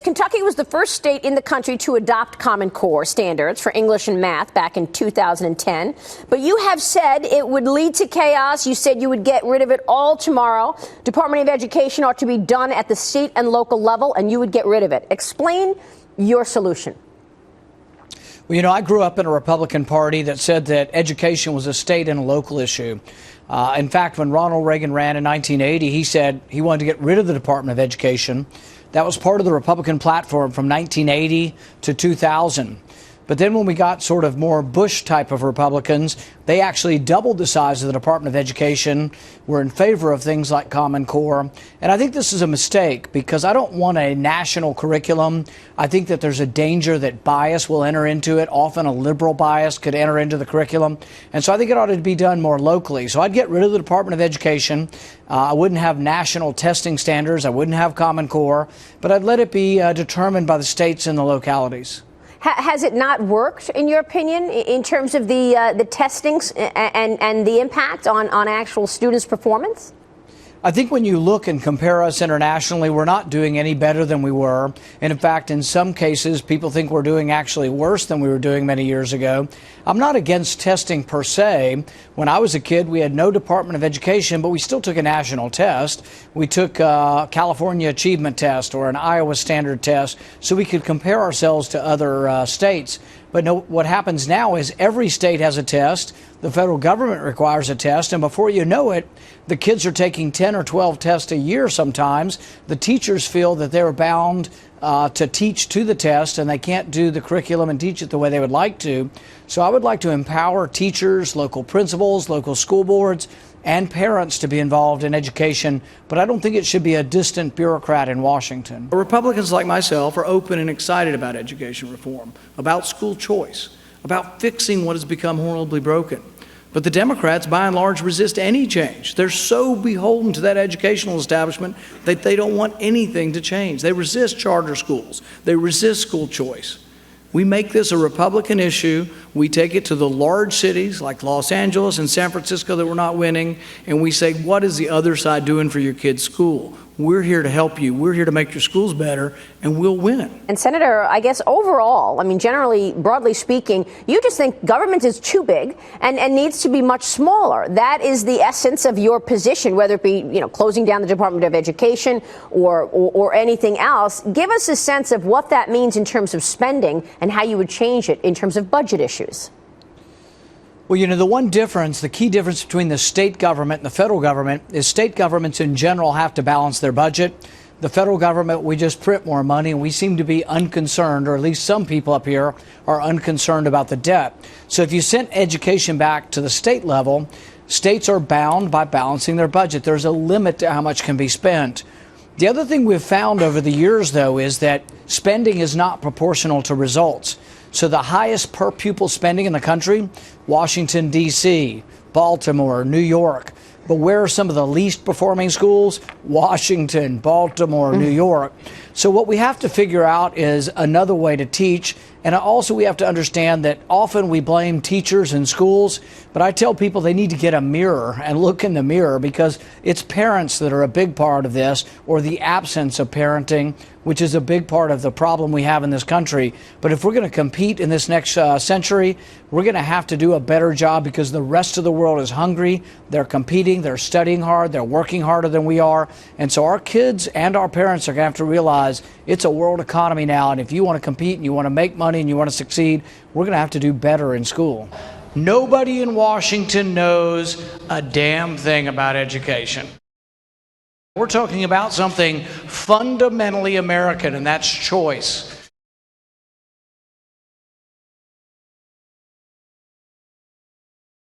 Kentucky was the first state in the country to adopt Common Core standards for English and math back in 2010. But you have said it would lead to chaos. You said you would get rid of it all tomorrow. Department of Education ought to be done at the state and local level, and you would get rid of it. Explain your solution. Well, you know, I grew up in a Republican Party that said that education was a state and a local issue. In fact, when Ronald Reagan ran in 1980, he said he wanted to get rid of the Department of Education. That was part of the Republican platform from 1980 to 2000. But then when we got sort of more Bush type of Republicans, they actually doubled the size of the Department of Education. We're in favor of things like Common Core. And I think this is a mistake because I don't want a national curriculum. I think that there's a danger that bias will enter into it. Often a liberal bias could enter into the curriculum. And so I think it ought to be done more locally. So I'd get rid of the Department of Education. I wouldn't have national testing standards. I wouldn't have Common Core. But I'd let it be determined by the states and the localities. Has it not worked, in your opinion, in terms of the testings and the impact on actual students' performance? I think when you look and compare us internationally, we're not doing any better than we were. And in fact, in some cases, people think we're doing actually worse than we were doing many years ago. I'm not against testing per se. When I was a kid, we had no Department of Education, but we still took a national test. We took a California Achievement Test or an Iowa Standard Test so we could compare ourselves to other states. But no, what happens now is every state has a test. The federal government requires a test. And before you know it, the kids are taking 10 or 12 tests a year sometimes. The teachers feel that they're bound to teach to the test and they can't do the curriculum and teach it the way they would like to. So I would like to empower teachers, local principals, local school boards, and parents to be involved in education, but I don't think it should be a distant bureaucrat in Washington. Republicans like myself are open and excited about education reform, about school choice, about fixing what has become horribly broken. But the Democrats, by and large, resist any change. They're so beholden to that educational establishment that they don't want anything to change. They resist charter schools. They resist school choice. We make this a Republican issue. We take it to the large cities like Los Angeles and San Francisco that we're not winning, and we say, what is the other side doing for your kid's school? We're here to help you. We're here to make your schools better, and we'll win. And Senator, I guess overall, I mean, generally, broadly speaking, you just think government is too big and needs to be much smaller. That is the essence of your position, whether it be, you know, closing down the Department of Education or anything else. Give us a sense of what that means in terms of spending and how you would change it in terms of budget issues. Well, you know, the key difference between the state government and the federal government is state governments in general have to balance their budget. The federal government, we just print more money, and we seem to be unconcerned, or at least some people up here are unconcerned about the debt. So if you sent education back to the state level, states are bound by balancing their budget. There's a limit to how much can be spent. The other thing we've found over the years, though, is that spending is not proportional to results. So the highest per pupil spending in the country, Washington, D.C., Baltimore, New York. But where are some of the least performing schools? Washington, Baltimore, New York. So what we have to figure out is another way to teach. And also we have to understand that often we blame teachers and schools, but I tell people they need to get a mirror and look in the mirror because it's parents that are a big part of this, or the absence of parenting, which is a big part of the problem we have in this country. But if we're going to compete in this next century, we're going to have to do a better job because the rest of the world is hungry. They're competing, they're studying hard, they're working harder than we are. And so our kids and our parents are going to have to realize it's a world economy now. And if you want to compete and you want to make money and you want to succeed, we're going to have to do better in school. Nobody in Washington knows a damn thing about education. We're talking about something fundamentally American, and that's choice.